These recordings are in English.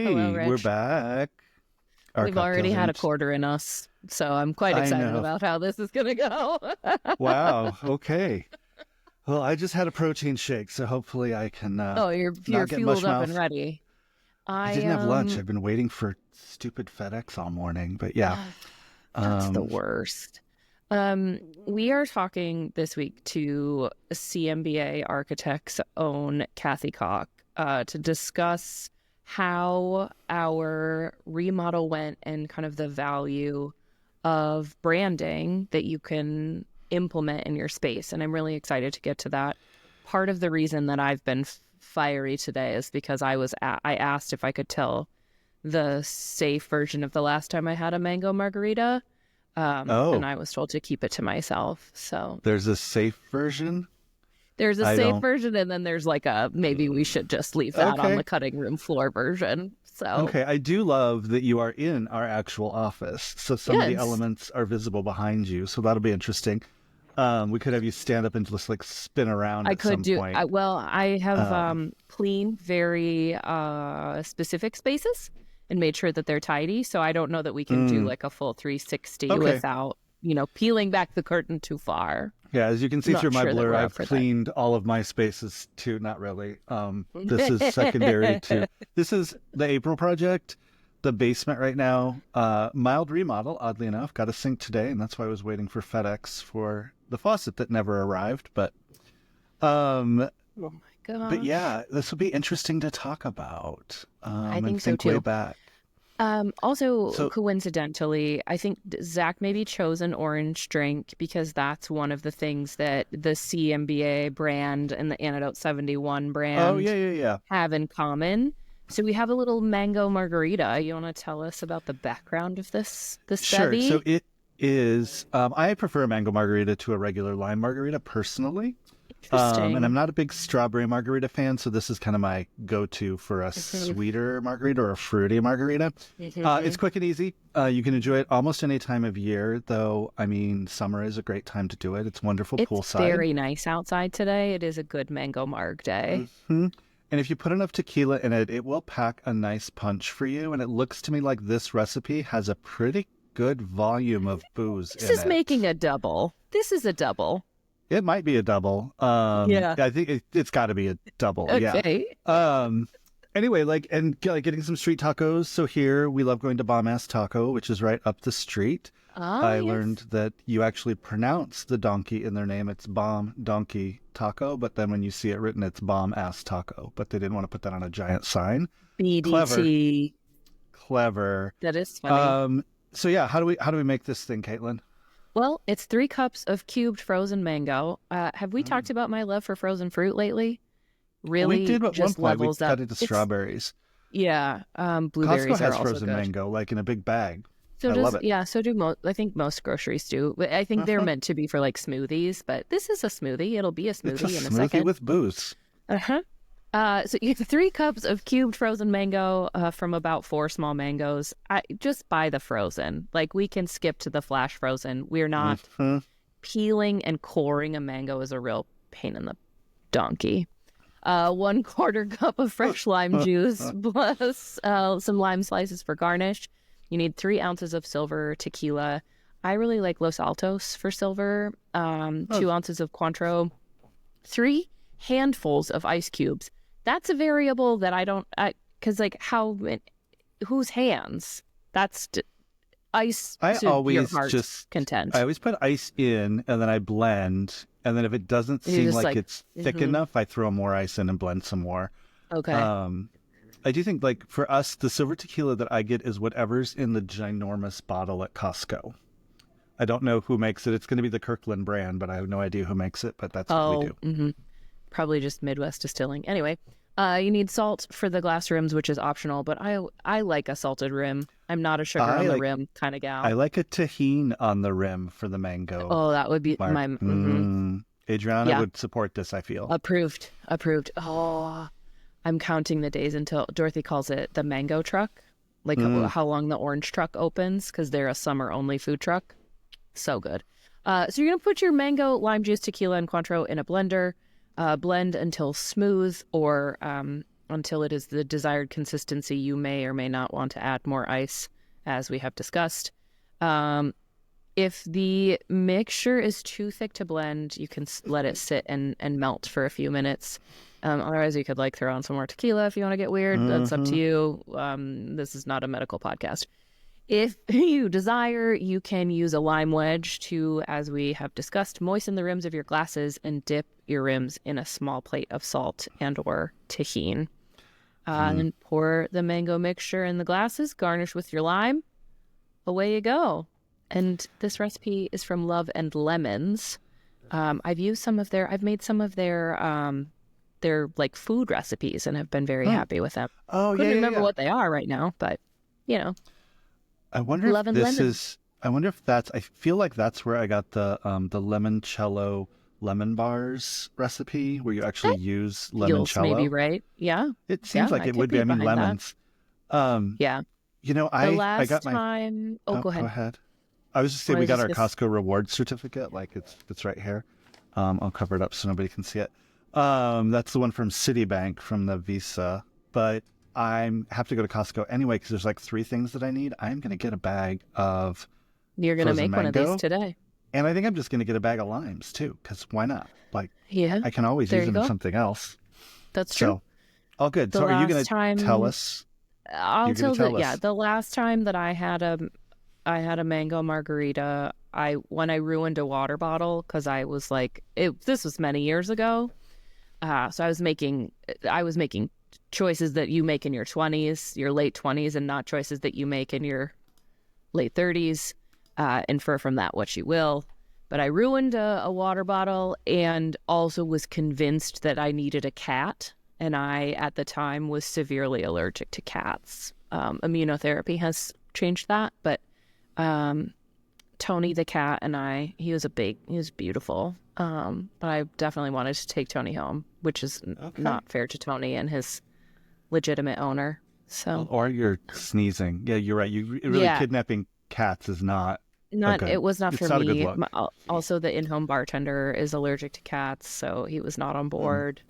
Hello, Hey, we're Rich. back. Our We've already cocktails are had in. a quarter in us, so I'm quite I excited know. about how this is going to go. Wow. Okay. Well, I just had a protein shake, so hopefully I can Oh, you're not get fueled mush up and mouth. ready. I I didn't have lunch. I've been waiting for stupid FedEx all morning. But yeah. that's the Um. worst. We are talking this week to CMBA Architects' own Cathy Koch to discuss how our remodel went and kind of the value of branding that you can implement in your space. And I'm really excited to get to that. Part of the reason that I've been fiery today is because I asked if I could tell the safe version of the last time I had a mango margarita, and Oh, I was told to keep it to myself. So there's a safe version. there's a I safe don't. version, and then there's like a maybe we should just leave that on the Okay. cutting room floor version. So Okay. I do love that you are in our actual office, so some of the yes, elements are visible behind you. So that'll be interesting. We could have you stand up and just like spin around I at could some do. point. Well, I have Um, cleaned very specific spaces and made sure that they're tidy. So I don't know that we can do mm, like a full 360 okay. without peeling back the curtain too far. Yeah, as you can see through Not my sure that blur, we're up I've for that. cleaned all of my spaces too. Not really. This is secondary to this is the April project. The basement right now, mild remodel, oddly enough. Got a sink today, and that's why I was waiting for FedEx for the faucet that never arrived. Um, Oh my but gosh. yeah, this will be interesting to talk about I and think so think way too. back. Also, So, coincidentally, I think Zach maybe chose an orange drink because that's one of the things that the CMBA brand and the Antidote 71 oh brand yeah, yeah, yeah. have in common. So we have a little mango margarita. You want to tell us about the background of this Sure. So bevy? it is. I prefer a mango margarita to a regular lime margarita personally. And I'm Interesting. not a big strawberry margarita fan, so this is kind of my go-to for a hmm sweeter margarita or a fruity margarita. It's hmm quick and easy. You can enjoy it almost any time of year, though. I mean, summer is a great time to do it. It's wonderful It's poolside. very nice outside today. It is a good mango marg day. Hmm. And if you put enough tequila in it, it will pack a nice punch for you. And it looks to me like this recipe has a pretty good volume of booze This in is making it. a double. This is a double. It might be a double. Yeah. I think it's got to be a double. Yeah. Okay. Um, anyway, like getting some street tacos. So here we love going to Bomb Ass Taco, which is right up the street. Ah, I yes. learned that you actually pronounce the donkey in their name. It's Bomb Donkey Taco, but then when you see it written, it's Bomb Ass Taco. But they didn't want to put that on a giant sign. Clever, BDT. clever. That is funny. Um, so yeah, how do we make this thing, Caitlin? Well, it's 3 cups of cubed frozen mango. Have we Mm. talked about my love for frozen fruit lately? We Really did at one just point. We levels up. cut into It's, strawberries. yeah, Costco blueberries are has also frozen good. mango, like in a big bag. So I love does, it. yeah, so do most, I think most groceries do. But I think they're Uh-huh. meant to be for like smoothies, but this is a smoothie. It'll be a It's a smoothie in a smoothie second. with booze. Uh-huh. So you have 3 cups of cubed frozen mango from about 4 small mangoes. I just buy the frozen. Like we can skip to the flash frozen. We're not Hmm. peeling and coring a mango is a real pain in the donkey. 1/4 cup of fresh lime juice plus some lime slices for garnish. You need 3 ounces of silver tequila. I really like Los Altos for silver. 2 ounces of Cointreau. 3 handfuls of ice cubes. That's a variable that I don't, because like whose hands? That's ice I to your always heart's just I content. always put ice in and then I blend. And then if it doesn't You're seem just like like, it's thick hmm enough, I throw more ice in and blend some more. okay. Um, I do think like for us, the silver tequila that I get is whatever's in the ginormous bottle at Costco. I don't know who makes it. It's going to be the Kirkland brand, but I have no idea who makes it. But that's what we Oh, do. probably just Midwest distilling. Anyway, you need salt for the glass rims, which is optional, but I like a salted rim. I'm not a sugar I on the like rim kind of I gal. like a tahine on the rim for the mango. Oh, that would be Mark, my Adriana yeah, would support this. I feel. approved, approved. Oh, I'm counting the days until Dorothy calls it the mango truck, like Mm. how long the orange truck opens because they're a summer only food truck. So good. So you're gonna put your mango, lime juice, tequila, and Cointreau in a blender. Blend until smooth, or until it is the desired consistency. You may or may not want to add more ice, as we have discussed. If the mixture is too thick to blend, you can let it sit and melt for a few minutes. Otherwise, you could like throw on some more tequila if you want to get weird. That's up to you. This is not a medical podcast. If you desire, you can use a lime wedge to, as we have discussed, moisten the rims of your glasses and dip your rims in a small plate of salt and or tahini. And pour the mango mixture in the glasses, garnish with your lime. Away you go. And this recipe is from Love and Lemons. I've made some of their like food recipes and have been very happy with them. Oh, Couldn't remember what they are right now, but you know. I wonder if that's, I feel like that's where I got the limoncello lemon bars recipe, where you actually use limoncello. Maybe right. Yeah. It seems like it would be. I mean, lemons. Yeah. You know, I got my time. Oh, go ahead. Go ahead. I was just saying we got our Costco reward certificate. Like it's right here. I'll cover it up so nobody can see it. That's the one from Citibank from the Visa. But I have to go to Costco anyway because there's like 3 things that I need. I'm going to get a bag of You're going to make mango, one of these today. And I think I'm just going to get a bag of limes too, because why not? Like, I can always there use them in something else. That's true. So, all good. So are you going to tell us? I'll tell you. Yeah, the last time that I had a mango margarita, when I ruined a water bottle because I was like, this was many years ago. So I was making choices that you make in your 20s, your late 20s, and not choices that you make in your late 30s. Infer from that what you will. But I ruined a water bottle and also was convinced that I needed a cat. And I, at the time, was severely allergic to cats. Immunotherapy has changed that. But Tony the cat and he was beautiful. But I definitely wanted to take Tony home, which is not fair to Tony and his legitimate owner. So, or you're sneezing. Yeah, you're right. Kidnapping cats is not. It was not it's for not me. A good look. Also, the in-home bartender is allergic to cats, so he was not on board.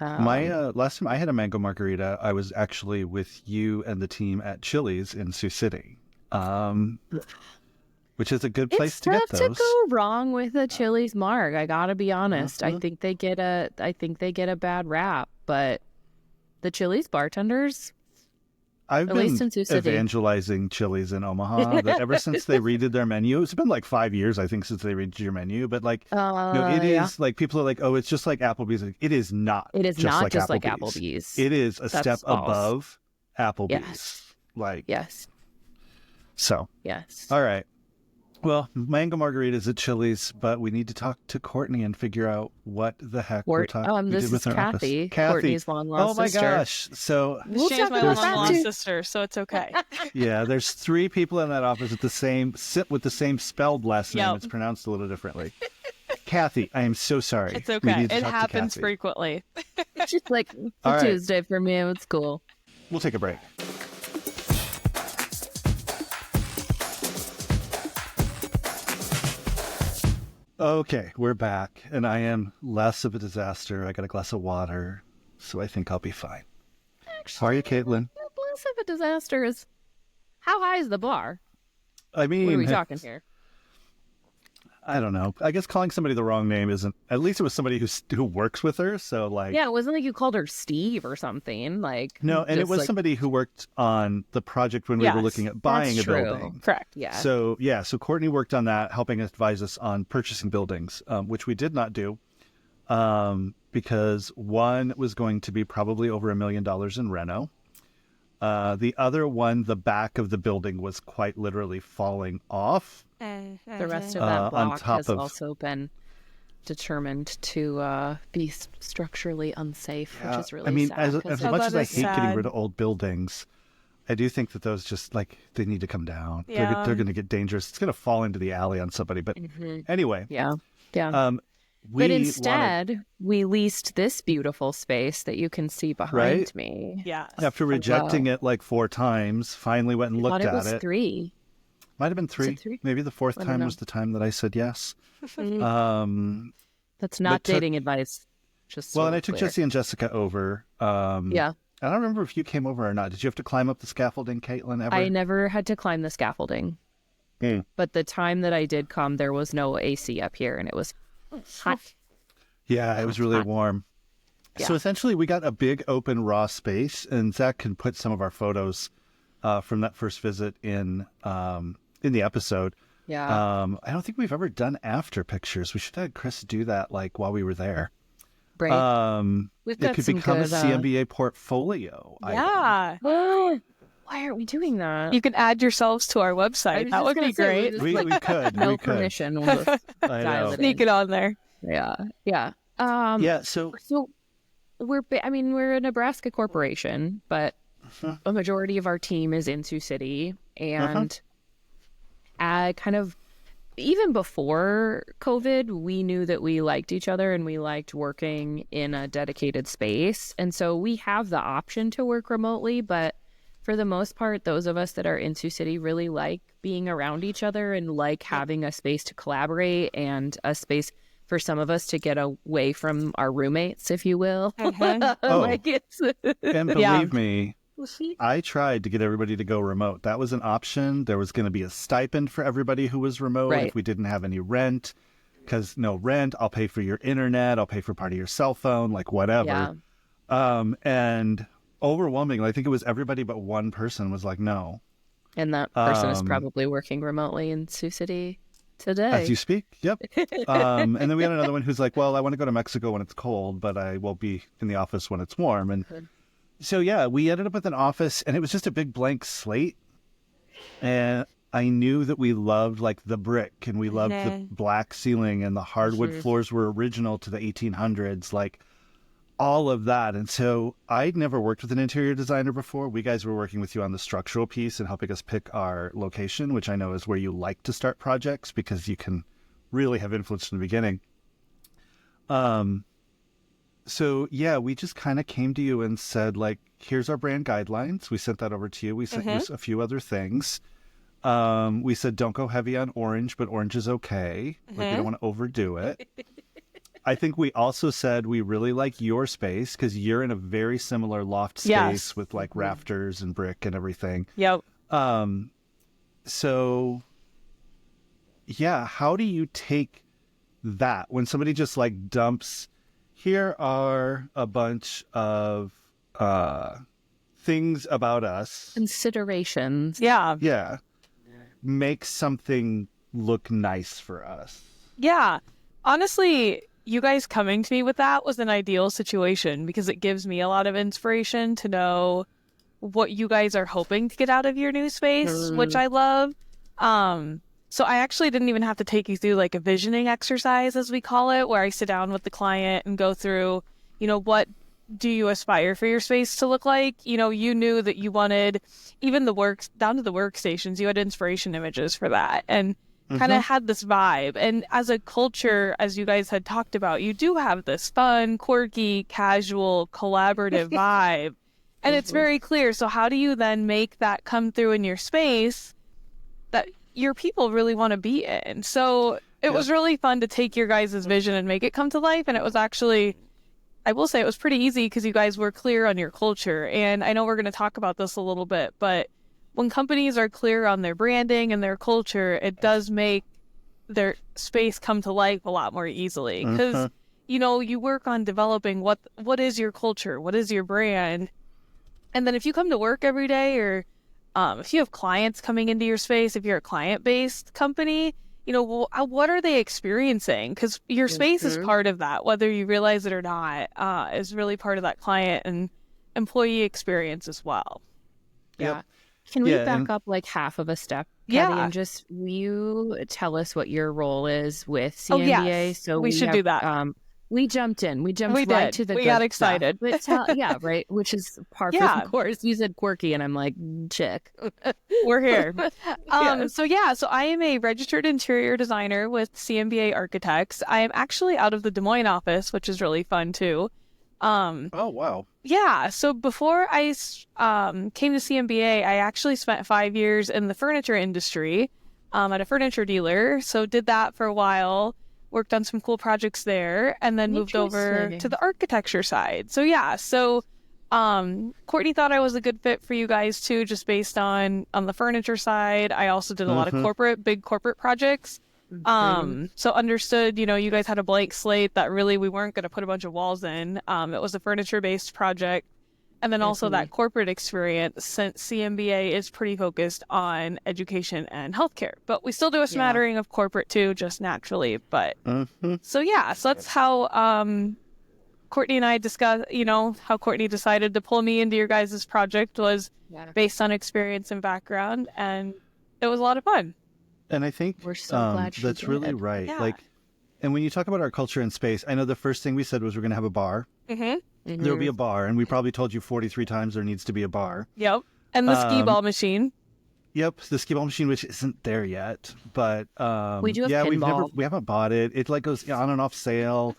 My last time I had a mango margarita, I was actually with you and the team at Chili's in Sioux City, which is a good place to get those. It's tough to go wrong with a Chili's marg. I gotta be honest. I think they get a bad rap, but the Chili's bartenders. I've been evangelizing Chili's in Omaha that ever since they redid their menu. It's been like 5 years, I think, since they redid your menu. But like, is like people are like, oh, it's just like Applebee's. Like, it is not. It is not just like Applebee's. It is a step above Applebee's. Yes. Like yes. So yes. All right. Well, mango margaritas at Chili's, but we need to talk to Courtney and figure out what the heck we're talking. This is Cathy. Courtney's long lost sister. Oh my gosh! So she's my long lost sister, so it's okay. Yeah, there's 3 people in that office with the same spelled last name. It's pronounced a little differently. Cathy, I am so sorry. It's okay. It happens frequently. It's just like Tuesday for me. It's cool. We'll take a break. Okay, we're back, and I am less of a disaster. I got a glass of water, so I think I'll be fine. Actually, how are you, Caitlin? Less of a disaster is... How high is the bar? I mean... What are we talking here? I don't know. I guess calling somebody the wrong name isn't... At least it was somebody who works with her, so like... Yeah, it wasn't like you called her Steve or something. Like no, and it was somebody who worked on the project when we were looking at buying a building. Correct, yeah. So Courtney worked on that, helping advise us on purchasing buildings, which we did not do because one was going to be probably over $1 million in reno. The other one, the back of the building was quite literally falling off. The rest of that block has also been determined to be structurally unsafe, which is really sad. As much as I hate getting rid of old buildings, I do think that those just like they need to come down. Yeah. They're going to get dangerous. It's going to fall into the alley on somebody. But anyway, but instead, we leased this beautiful space that you can see behind me. Yeah. After rejecting it like 4 times, finally went and looked at it. I thought it was 3. Might have been 3. Maybe the 4th time was the time that I said yes. That's not dating advice. And I took Jesse and Jessica over. I don't remember if you came over or not. Did you have to climb up the scaffolding, Caitlin, ever? I never had to climb the scaffolding. But the time that I did come, there was no AC up here, and it was hot. Yeah, it was really warm. Yeah. So essentially, we got a big open raw space, and Zach can put some of our photos from that first visit in the episode. Yeah. I don't think we've ever done after pictures. We should have Chris do that like while we were there. Right. We've got it could some become good, a CMBA portfolio. Yeah. Why aren't we doing that? You can add yourselves to our website. That would be great. We could. No we could. permission. We'll just dial it Sneak in. it on there. Yeah. Yeah. So we're a Nebraska corporation, but a majority of our team is in Sioux City, and kind of even before COVID, we knew that we liked each other and we liked working in a dedicated space, and so we have the option to work remotely, but for the most part, those of us that are in Sioux City really like being around each other and like having a space to collaborate and a space for some of us to get away from our roommates, if you will. And believe me, I tried to get everybody to go remote. That was an option. There was going to be a stipend for everybody who was remote if we didn't have any rent. Because no rent, I'll pay for your internet, I'll pay for part of your cell phone, like whatever. And overwhelmingly, I think it was everybody but one person was like, no. And that person is probably working remotely in Sioux City today. As you speak, yep. And then we had another one who's like, well, I want to go to Mexico when it's cold, but I will be in the office when it's warm. And so, yeah, we ended up with an office, and it was just a big blank slate. And I knew that we loved, like, the brick, and we loved the black ceiling, and the hardwood floors were original to the 1800s, like, all of that. And so I'd never worked with an interior designer before. We guys were working with you on the structural piece and helping us pick our location, which I know is where you like to start projects because you can really have influence from the beginning. So yeah, we just kind of came to you and said, like, here's our brand guidelines. We sent that over to you. We sent you a few other things. We said, don't go heavy on orange, but orange is okay. Like, you don't want to overdo it. I think we also said we really like your space because you're in a very similar loft space with like rafters and brick and everything. Yep. So yeah, how do you take that when somebody just like dumps, here are a bunch of things about us. Considerations. Yeah. Yeah. Make something look nice for us. Yeah. Honestly, you guys coming to me with that was an ideal situation because it gives me a lot of inspiration to know what you guys are hoping to get out of your new space, which I love. So I actually didn't even have to take you through like a visioning exercise, as we call it, where I sit down with the client and go through, you know, what do you aspire for your space to look like? You know, you knew that you wanted even the works down to the workstations, you had inspiration images for that. And kind of had this vibe. And as a culture, as you guys had talked about, you do have this fun, quirky, casual, collaborative vibe. And it's very clear. So how do you then make that come through in your space that your people really want to be in? So it was really fun to take your guys' vision and make it come to life. And it was actually, I will say it was pretty easy because you guys were clear on your culture. And I know we're going to talk about this a little bit, but when companies are clear on their branding and their culture, it does make their space come to life a lot more easily. Because, you know, you work on developing what is your culture? What is your brand? And then if you come to work every day or if you have clients coming into your space, if you're a client-based company, you know, what are they experiencing? Because your space is part of that, whether you realize it or not, is really part of that client and employee experience as well. Yeah. Can we back up like half of a step, Cathy, and just you tell us what your role is with CMBA? Oh, yes. So we should do that. We jumped in. We jumped right did. To the We got excited. But right, which is par for the course. You said quirky, and I'm like, chick. We're here. So I am a registered interior designer with CMBA Architects. I am actually out of the Des Moines office, which is really fun too. Oh, wow. Yeah. So before I came to CMBA, I actually spent 5 years in the furniture industry at a furniture dealer. So did that for a while, worked on some cool projects there, and then moved over to the architecture side. So Courtney thought I was a good fit for you guys too, just based on the furniture side. I also did a lot of big corporate projects. So understood, you guys had a blank slate that really we weren't going to put a bunch of walls in. It was a furniture-based project. And then also that corporate experience, since CMBA is pretty focused on education and healthcare. But we still do a smattering of corporate too, just naturally. But so that's how Courtney and I discussed, how Courtney decided to pull me into your guys' project was based on experience and background. And it was a lot of fun. And I think we're so glad that's really right. Yeah. And when you talk about our culture in space, I know the first thing we said was we're going to have a bar. There'll be a bar, and we probably told you 43 times there needs to be a bar. Yep. And the skee ball machine. Yep, the skee ball machine, which isn't there yet, but we do have pinball. We haven't bought it. It goes on and off sale.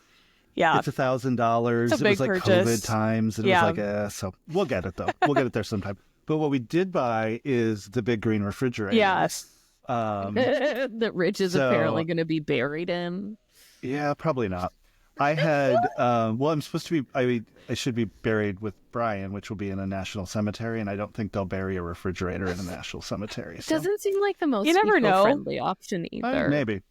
Yeah, it's $1,000. It was purchase. COVID times, and it was so we'll get it though. We'll get it there sometime. But what we did buy is the big green refrigerator. Yes. That Rich is apparently going to be buried in. Yeah, probably not. I had, I'm supposed to be, I should be buried with Brian, which will be in a national cemetery, and I don't think they'll bury a refrigerator in a national cemetery. So. Doesn't seem like the most friendly option either. Maybe.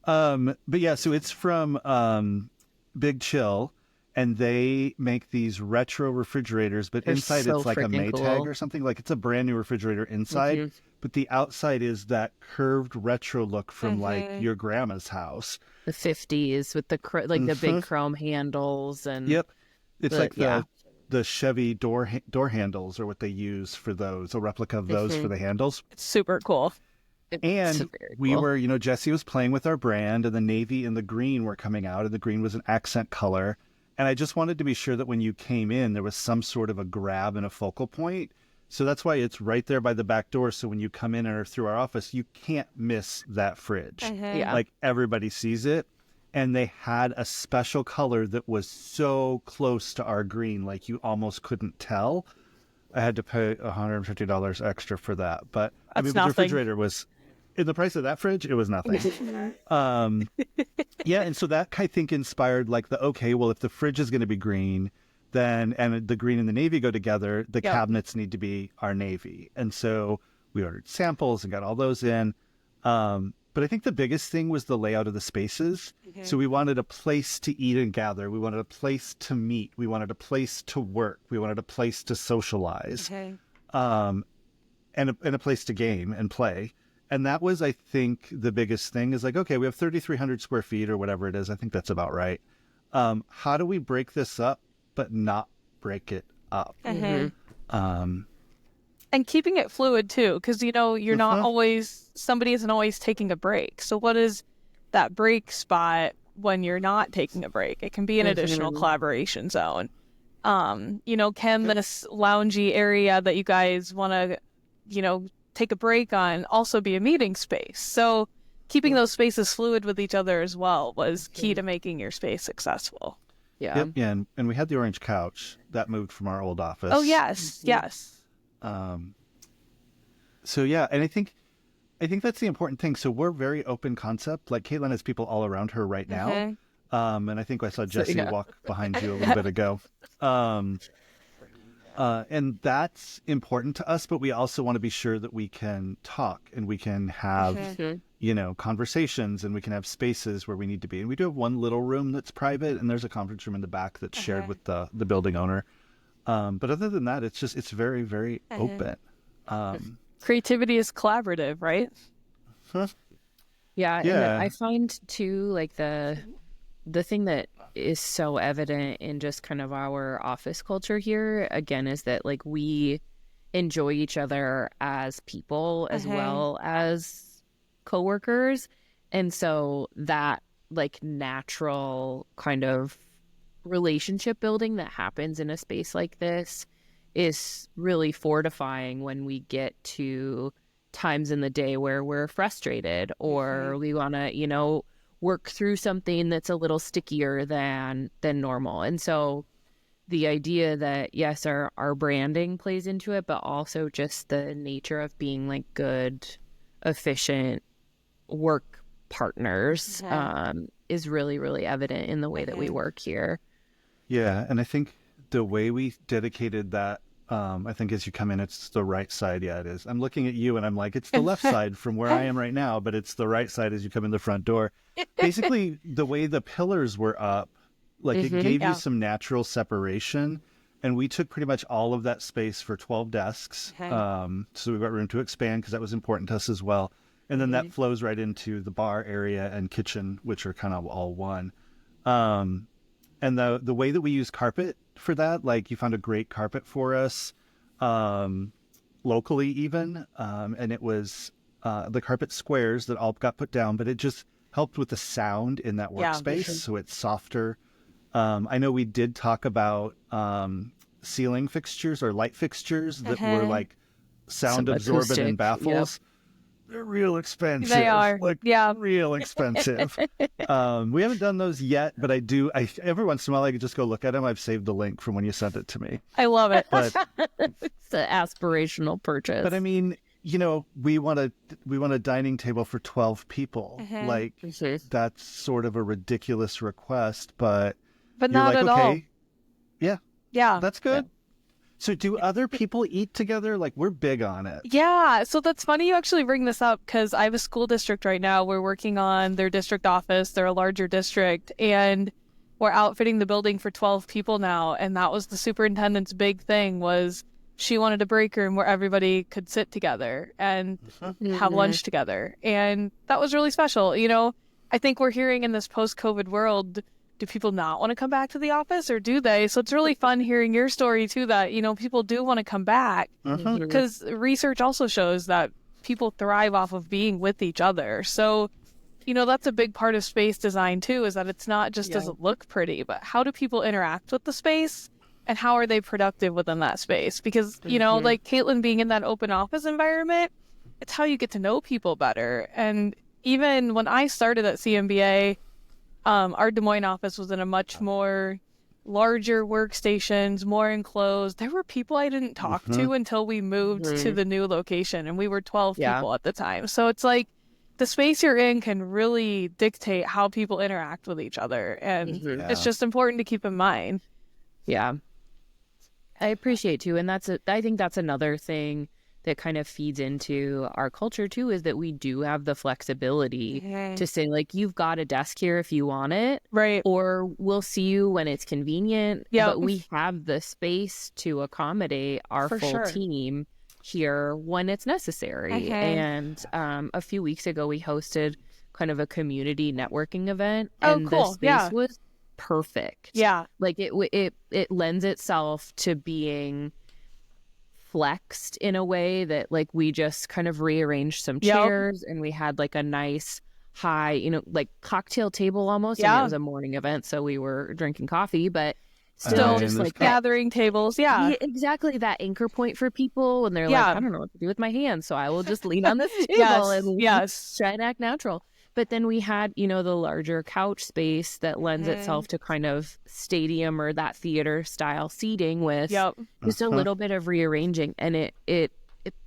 But yeah, so it's from Big Chill, and they make these retro refrigerators, but inside it's like a Maytag or something. Like it's a brand new refrigerator inside, but the outside is that curved retro look from like your grandma's house. The 50s with the the big chrome handles and it's the Chevy door handles are what they use for those, a replica of those for the handles. It's super cool. And we were, Jesse was playing with our brand, and the navy and the green were coming out, and the green was an accent color. And I just wanted to be sure that when you came in, there was some sort of a grab and a focal point. So that's why it's right there by the back door. So when you come in or through our office, you can't miss that fridge. Like everybody sees it. And they had a special color that was so close to our green, like you almost couldn't tell. I had to pay $150 extra for that. But the refrigerator was, in the price of that fridge, it was nothing. And so that I think inspired if the fridge is going to be green, then and the green and the navy go together, the cabinets need to be our navy. And so we ordered samples and got all those in. But I think the biggest thing was the layout of the spaces. So we wanted a place to eat and gather. We wanted a place to meet. We wanted a place to work. We wanted a place to socialize. And a place to game and play. And that was, I think, the biggest thing is we have 3,300 square feet or whatever it is. I think that's about right. How do we break this up, but not break it up? And keeping it fluid too, because you're not always, somebody isn't always taking a break. So what is that break spot when you're not taking a break? It can be an additional collaboration zone. Can this loungy area that you guys want to, take a break on also be a meeting space? So keeping those spaces fluid with each other as well was key to making your space successful. Yeah, and we had the orange couch that moved from our old office. Oh yes. So yeah, and I think that's the important thing. So we're very open concept. Like Caitlin has people all around her right now. And I think I saw Jesse walk behind you a little bit ago. And that's important to us, but we also want to be sure that we can talk and we can have, conversations, and we can have spaces where we need to be. And we do have one little room that's private, and there's a conference room in the back that's shared with the building owner. But other than that, it's very, very open. Creativity is collaborative, right? Yeah. And I find too, the thing that is so evident in just kind of our office culture here, again, is that we enjoy each other as people as well as coworkers. And so that natural kind of relationship building that happens in a space like this is really fortifying when we get to times in the day where we're frustrated or we want to, work through something that's a little stickier than normal. And so the idea that, yes, our branding plays into it, but also just the nature of being good, efficient work partners is really, really evident in the way that we work here. Yeah, and I think the way we dedicated that, I think as you come in, it's the right side. Yeah, it is. I'm looking at you and I'm like, it's the left side from where I am right now, but it's the right side as you come in the front door. Basically, the way the pillars were up, like it gave you some natural separation. And we took pretty much all of that space for 12 desks. So we've got room to expand because that was important to us as well. And then that flows right into the bar area and kitchen, which are kind of all one. And the way that we use carpet for that, like you found a great carpet for us, locally even. And it was the carpet squares that all got put down, but it just helped with the sound in that workspace. So it's softer. I know we did talk about ceiling fixtures or light fixtures that were like sound absorbent and baffles. They're real expensive. They are. Like, real expensive. We haven't done those yet, but I every once in a while I could just go look at them. I've saved the link from when you sent it to me. I love it. But it's an aspirational purchase. But I mean, you know, we want a dining table for 12 people. Like that's sort of a ridiculous request, but not like, at all. Yeah, that's good. Yeah. So do other people eat together? Like, we're big on it. Yeah, so that's funny you actually bring this up because I have a school district right now. We're working on their district office. They're a larger district, and we're outfitting the building for 12 people now. And that was the superintendent's big thing, was she wanted a break room where everybody could sit together and have lunch together. And that was really special. You know, I think we're hearing in this post-COVID world, do people not want to come back to the office, or do they? So it's really fun hearing your story too, that, you know, people do want to come back because research also shows that people thrive off of being with each other. So, you know, that's a big part of space design too, is that it's not just does it look pretty, but how do people interact with the space and how are they productive within that space? Because, you know, like Caitlin being in that open office environment, it's how you get to know people better. And even when I started at CMBA, our Des Moines office was in a much more larger workstations, more enclosed. There were people I didn't talk to until we moved to the new location, and we were 12 people at the time. So it's like the space you're in can really dictate how people interact with each other, and it's just important to keep in mind. Yeah, I appreciate too, and I think that's another thing that kind of feeds into our culture too, is that we do have the flexibility to say, like, you've got a desk here if you want it, right? Or we'll see you when it's convenient. Yeah, but we have the space to accommodate our full team here when it's necessary. And a few weeks ago, we hosted kind of a community networking event, and the space was perfect. Yeah, like it lends itself to being flexed in a way that, like, we just kind of rearranged some chairs and we had like a nice high, you know, like cocktail table almost. I mean, it was a morning event, so we were drinking coffee, but still just like gathering tables. Yeah, exactly, that anchor point for people when they're like, I don't know what to do with my hands, so I will just lean on this table and try to act natural. But then we had, you know, the larger couch space that lends itself to kind of stadium or that theater style seating with just a little bit of rearranging. And it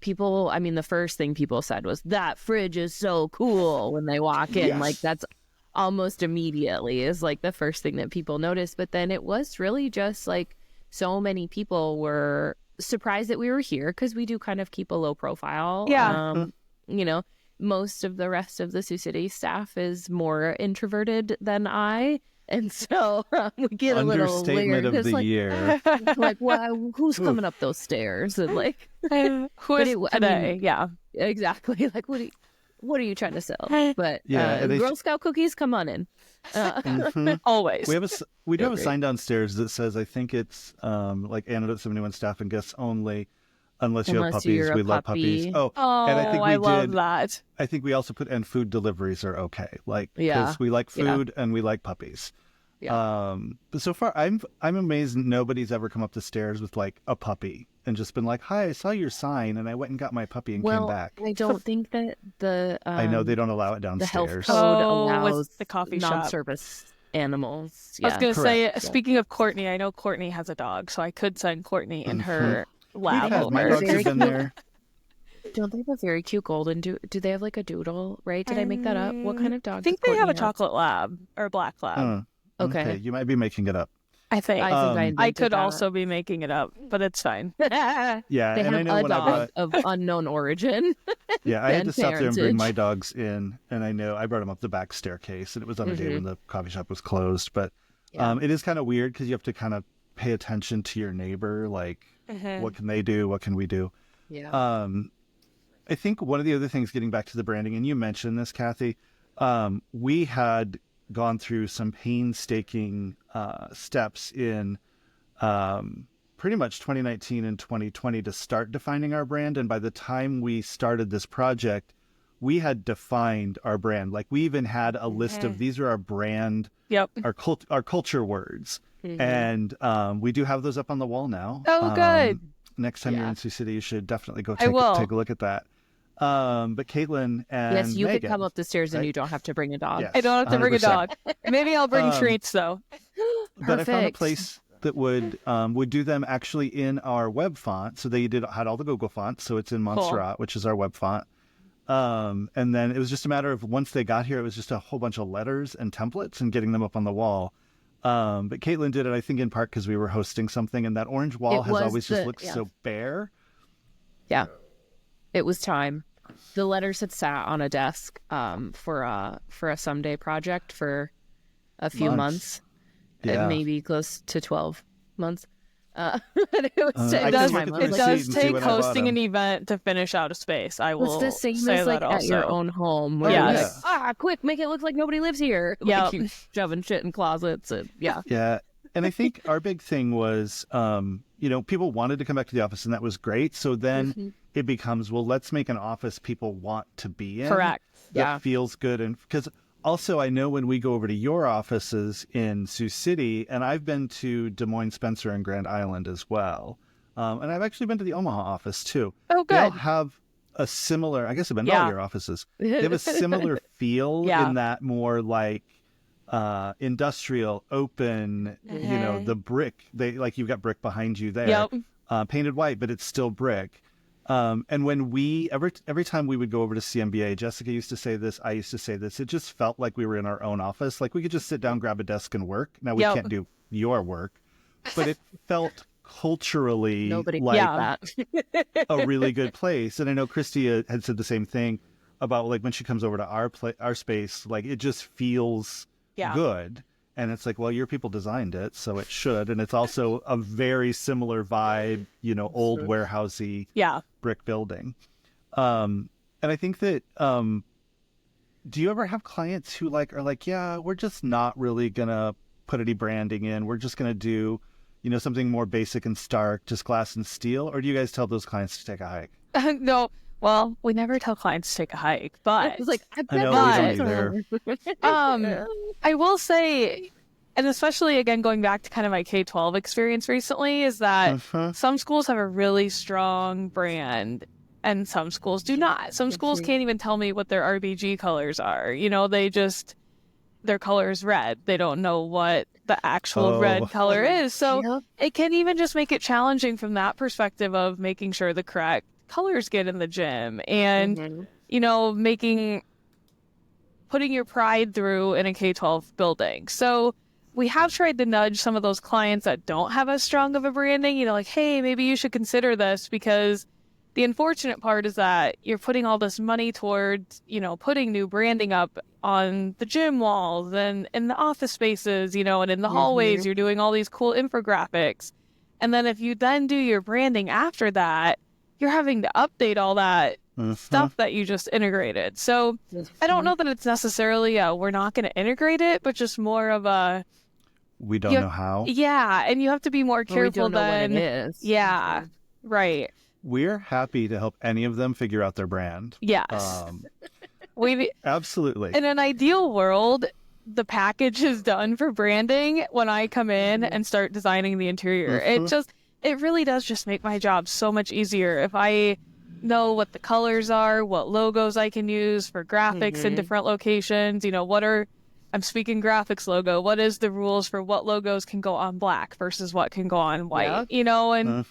people, I mean, the first thing people said was, that fridge is so cool when they walk in. Like, that's almost immediately is like the first thing that people notice. But then it was really just like so many people were surprised that we were here, because we do kind of keep a low profile. You know, most of the rest of the Sioux City staff is more introverted than I. And so we get a little understatement of the year. Like, well, who's coming up those stairs? And like, who is today? Yeah, exactly. Like, what are you trying to sell? But Girl Scout cookies, come on in. Always. We do have a sign downstairs that says, I think it's like Antidote 71 staff and guests only. Unless you have puppies, we love puppies. And I think we love that. I think we also put, and food deliveries are okay, like, because we like food and we like puppies. But so far, I'm amazed nobody's ever come up the stairs with like a puppy and just been like, "Hi, I saw your sign, and I went and got my puppy and came back." I don't think that the I know they don't allow it downstairs. The health code allows the coffee shop non-service animals. I was going to say, speaking of Courtney, I know Courtney has a dog, so I could send Courtney in her lab. My dogs have been there. Don't they have a very cute golden do they have like a doodle, right? Did I make that up? What kind of dog? I think they have a chocolate lab or a black lab. Okay. You might be making it up. I think I I could that. also be making it up, but it's fine. Yeah, They and have I know a when I dog brought, of unknown origin. yeah, I had to stop there and bring parentage. my dogs in, and I know I brought them up the back staircase, and it was on a day when the coffee shop was closed. But it is kind of weird because you have to kind of pay attention to your neighbor, like what can they do, what can we do. Yeah. I think one of the other things, getting back to the branding, and you mentioned this, Cathy, we had gone through some painstaking steps in pretty much 2019 and 2020 to start defining our brand. And by the time we started this project, we had defined our brand. Like, we even had a list of, these are our brand, our culture words. And we do have those up on the wall now. Oh, good. Next time you're in Sioux City, you should definitely go I will. take a look at that. But Caitlin and Yes, you Megan, could come up the stairs and right? you don't have to bring a dog. Yes, I don't have to bring a 100%. dog. Maybe I'll bring treats though. But I found a Perfect. place that would do them actually in our web font. So they had all the Google fonts. So it's in Montserrat, which is our web font. And then it was just a matter of, once they got here, it was just a whole bunch of letters and templates and getting them up on the wall. But Caitlin did it, I think, in part because we were hosting something, and that orange wall has always just looked so bare. Yeah, it was time. The letters had sat on a desk for a someday project for a few months, maybe close to 12 months. It does take hosting an event to finish out a space. I will. It's the same say as like that at your also. own home. Where you're like, quick, make it look like nobody lives here. Yeah, like, you shoving shit in closets. And, yeah. And I think our big thing was, people wanted to come back to the office, and that was great. So then it becomes, well, let's make an office people want to be in. Correct. That feels good. And because also, I know when we go over to your offices in Sioux City, and I've been to Des Moines, Spencer, and Grand Island as well. And I've actually been to the Omaha office too. Oh, good. They all have a similar, I guess I've been to all your offices. They have a similar feel in that more like industrial, open, the brick. You've got brick behind you there, painted white, but it's still brick. And when every time we would go over to CMBA, Jessica used to say this, I used to say this, it just felt like we were in our own office. Like, we could just sit down, grab a desk, and work. Now, we can't do your work, but it felt culturally like a really good place. And I know Christy had said the same thing about, like, when she comes over to our space, like, it just feels good. And it's like, well, your people designed it, so it should. And it's also a very similar vibe, old warehousey brick building. And I think that, do you ever have clients who are like, yeah, we're just not really going to put any branding in. We're just going to do, something more basic and stark, just glass and steel? Or do you guys tell those clients to take a hike? No. Well, we never tell clients to take a hike, but it's like, I know we don't either. I will say, and especially again going back to kind of my K-12 experience recently, is that some schools have a really strong brand and some schools do not. Some schools can't even tell me what their RBG colors are. Their color is red. They don't know what the actual red color is. So it can even just make it challenging from that perspective of making sure the correct colors get in the gym and, putting your pride through in a K-12 building. So we have tried to nudge some of those clients that don't have as strong of a branding, like, hey, maybe you should consider this, because the unfortunate part is that you're putting all this money towards, putting new branding up on the gym walls and in the office spaces, and in the hallways, you're doing all these cool infographics. And then if you then do your branding after that, you're having to update all that stuff that you just integrated. So I don't know that it's necessarily we're not going to integrate it, but just more of a we don't know how. Yeah, and you have to be more careful we don't know than what it is. Yeah, right. We're happy to help any of them figure out their brand. Yes. Absolutely. In an ideal world, the package is done for branding when I come in and start designing the interior. It really does just make my job so much easier if I know what the colors are, what logos I can use for graphics in different locations. I'm speaking graphics logo. What is the rules for what logos can go on black versus what can go on white? And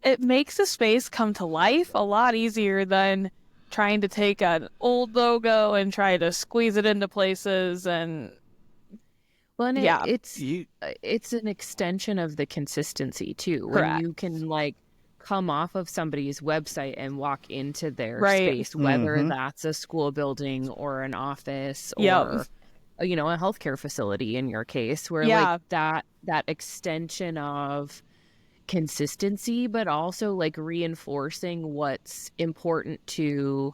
it makes the space come to life a lot easier than trying to take an old logo and try to squeeze it into places. And Well, and Yeah. it's an extension of the consistency too. When Correct. you can like come off of somebody's website and walk into their Right. space, whether that's a school building or an office Yep. or a healthcare facility in your case, where Yeah. like that extension of consistency, but also like reinforcing what's important to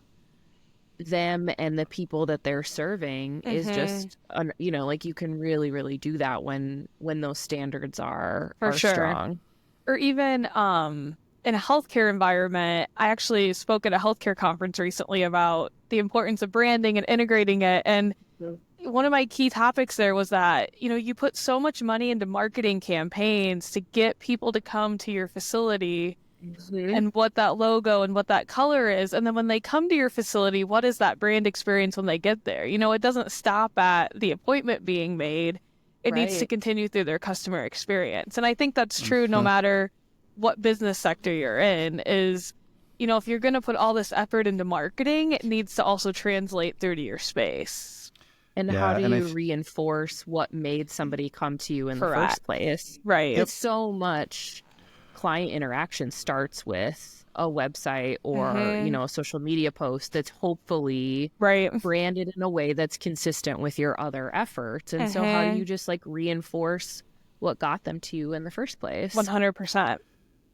them and the people that they're serving is just like you can really do that when those standards are sure. strong. Or even in a healthcare environment, I actually spoke at a healthcare conference recently about the importance of branding and integrating it. And one of my key topics there was that, you put so much money into marketing campaigns to get people to come to your facility and what that logo and what that color is. And then when they come to your facility, what is that brand experience when they get there? It doesn't stop at the appointment being made. It needs to continue through their customer experience. And I think that's true no matter what business sector you're in is, if you're going to put all this effort into marketing, it needs to also translate through to your space. And how do you reinforce what made somebody come to you in the first place? Right. It's so much client interaction starts with a website or, a social media post that's hopefully branded in a way that's consistent with your other efforts. And so how do you just like reinforce what got them to you in the first place? 100%.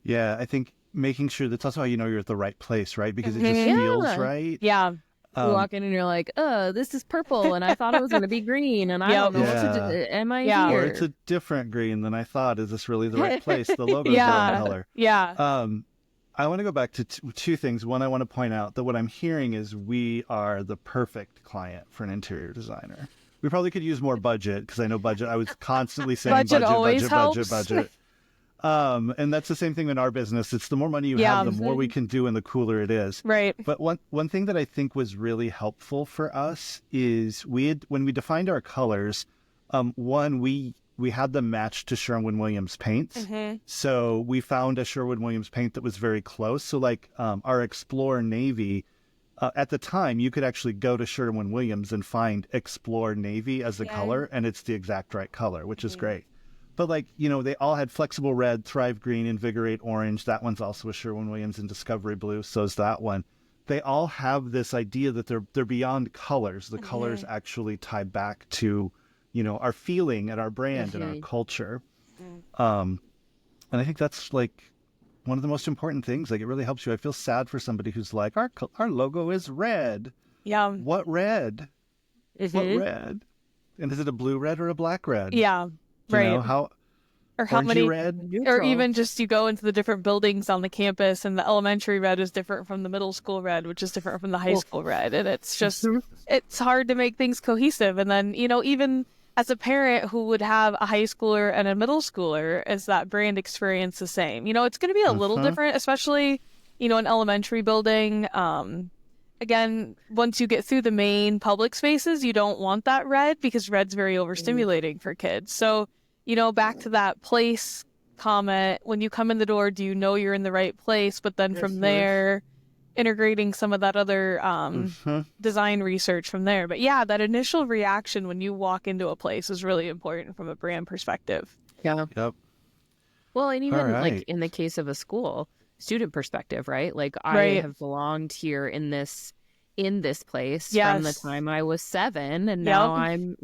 Yeah, I think making sure that's also how you're at the right place, right? Because it just feels right. Yeah. You walk in and you're like, oh, this is purple and I thought it was going to be green and I don't know what to do. Am I here? Or it's a different green than I thought. Is this really the right place? The logo's the wrong color. Yeah. I want to go back to two things. One, I want to point out that what I'm hearing is we are the perfect client for an interior designer. We probably could use more budget because I know budget. I was constantly saying budget. And that's the same thing in our business. It's the more money you have, the more we can do and the cooler it is. Right. But one thing that I think was really helpful for us is when we defined our colors, we had them matched to Sherwin-Williams paints. So we found a Sherwin-Williams paint that was very close. So like our Explore Navy, at the time, you could actually go to Sherwin-Williams and find Explore Navy as the color, and it's the exact right color, which is great. But like, they all had Flexible Red, Thrive Green, Invigorate Orange. That one's also a Sherwin-Williams, and Discovery Blue. So is that one. They all have this idea that they're beyond colors. The colors actually tie back to, our feeling and our brand and our culture. And I think that's like one of the most important things. Like it really helps you. I feel sad for somebody who's like, our logo is red. Yeah. What red? What red? And is it a blue red or a black red? Yeah. How many red? Or even just you go into the different buildings on the campus and the elementary red is different from the middle school red, which is different from the high school red. And it's just, it's hard to make things cohesive. And then, even as a parent who would have a high schooler and a middle schooler, is that brand experience the same? It's going to be a little different, especially, an elementary building. Again, once you get through the main public spaces, you don't want that red because red's very overstimulating for kids. So, back to that place comment, when you come in the door, do you know you're in the right place? But then from there, integrating some of that other design research from there. But yeah, that initial reaction when you walk into a place is really important from a brand perspective. Yeah. Yep. Well, and even like in the case of a school, student perspective, right? Like I have belonged here in this place from the time I was 7 and now I'm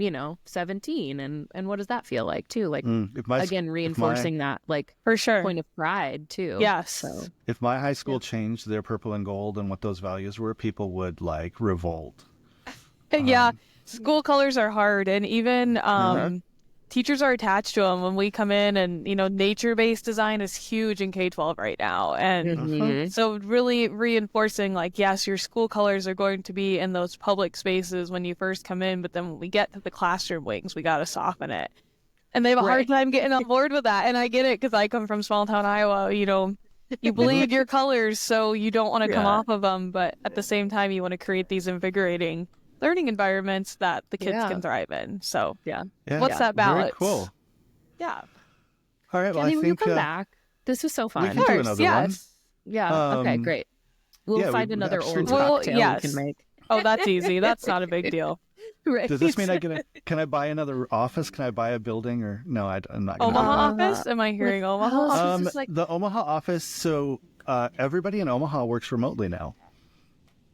17 and what does that feel like too, like again reinforcing that like for sure point of pride too. So if my high school changed their purple and gold and what those values were, people would like revolt. School colors are hard, and even teachers are attached to them. When we come in and, nature-based design is huge in K-12 right now. And so really reinforcing like, yes, your school colors are going to be in those public spaces when you first come in, but then when we get to the classroom wings, we got to soften it. And they have a hard time getting on board with that. And I get it because I come from small town Iowa, you bleed your colors, so you don't want to come off of them. But at the same time, you want to create these invigorating learning environments that the kids can thrive in. So what's that balance? Very cool. Yeah. All right. Well, Cathy, I will think you come back? This was so fun. We can do another one. Yeah. Okay. Great. We'll find another orange absolutely. cocktail we can make. Oh, that's easy. That's not a big deal. Right. Does this mean can I buy another office? Can I buy a building? Or no, I'm not going to. Omaha office? Am I hearing Omaha office? The Omaha office. So everybody in Omaha works remotely now.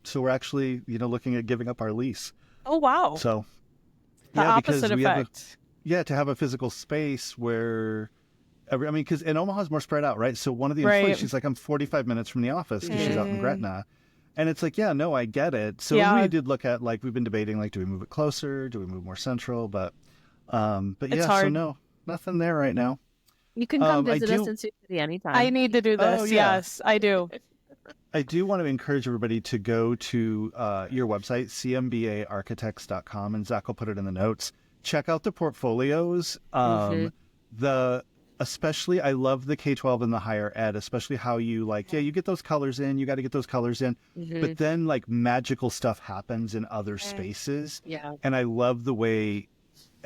So we're actually, looking at giving up our lease. Oh, wow. So the opposite effect. To have a physical space where because in Omaha's more spread out, right? So one of the employees, she's like, I'm 45 minutes from the office because she's out in Gretna. And it's like, yeah, no, I get it. So we did look at, like, we've been debating, like, do we move it closer? Do we move more central? But yeah, hard. So no, nothing there right now. You can come visit us in Sioux City anytime. I need to do this. Oh, yeah. Yes, I do. I do want to encourage everybody to go to your website, cmbaarchitects.com, and Zach will put it in the notes. Check out the portfolios. Especially, I love the K-12 and the higher ed, especially how you you get those colors in, you got to get those colors in, but then like magical stuff happens in other spaces. Yeah. And I love the way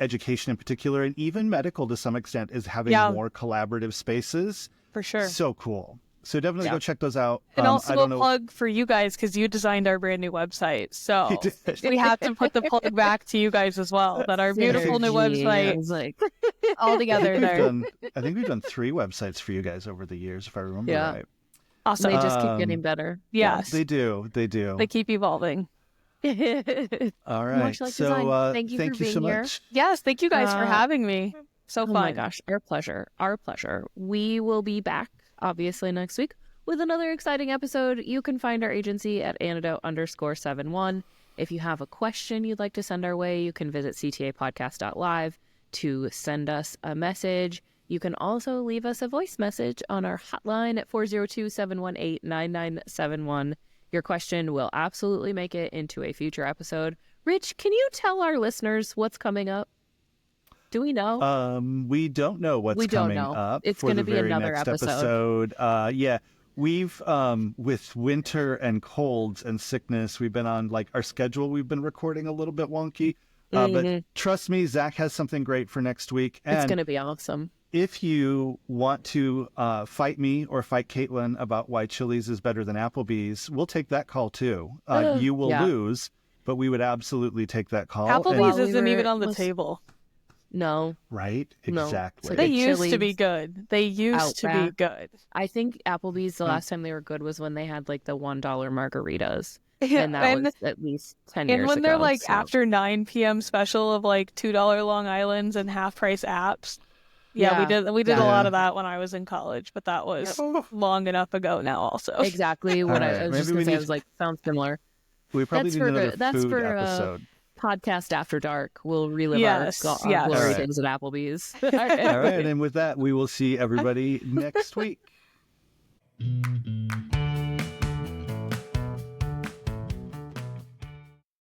education in particular, and even medical to some extent, is having more collaborative spaces. For sure. So cool. So definitely go check those out. And also a plug for you guys, because you designed our brand new website. So we have to put the plug back to you guys as well, that our beautiful new website is like all together there. I think we've done 3 websites for you guys over the years, if I remember right. Awesome. They just keep getting better. Yes. They do. They keep evolving. All right. So thank you so much. Yes, thank you guys for having me. So fun. Oh my gosh, our pleasure. Our pleasure. We will be back obviously next week with another exciting episode. You can find our agency at antidote_71. If you have a question you'd like to send our way, you can visit ctapodcast.live to send us a message. You can also leave us a voice message on our hotline at 402-718-9971. Your question will absolutely make it into a future episode. Rich, can you tell our listeners what's coming up? Do we know? We don't know what's coming up. It's going to be another episode. We've with winter and colds and sickness, we've been on our schedule. We've been recording a little bit wonky, but trust me, Zach has something great for next week. And it's going to be awesome. If you want to fight me or fight Caitlin about why Chili's is better than Applebee's, we'll take that call too. You will lose, but we would absolutely take that call. Applebee's isn't even on the table. No. Right? Exactly. Like they used to be good. I think Applebee's, the last time they were good was when they had the $1 margaritas. And that was at least 10 years ago. And when they're after 9 p.m. special of $2 Long Islands and half price apps. Yeah, we did a lot of that when I was in college, but that was long enough ago now also. Exactly what I was just going to say. Sounds similar. We probably need another food episode. Podcast After Dark. We'll relive our glory days at Applebee's. All right. And with that, we will see everybody next week.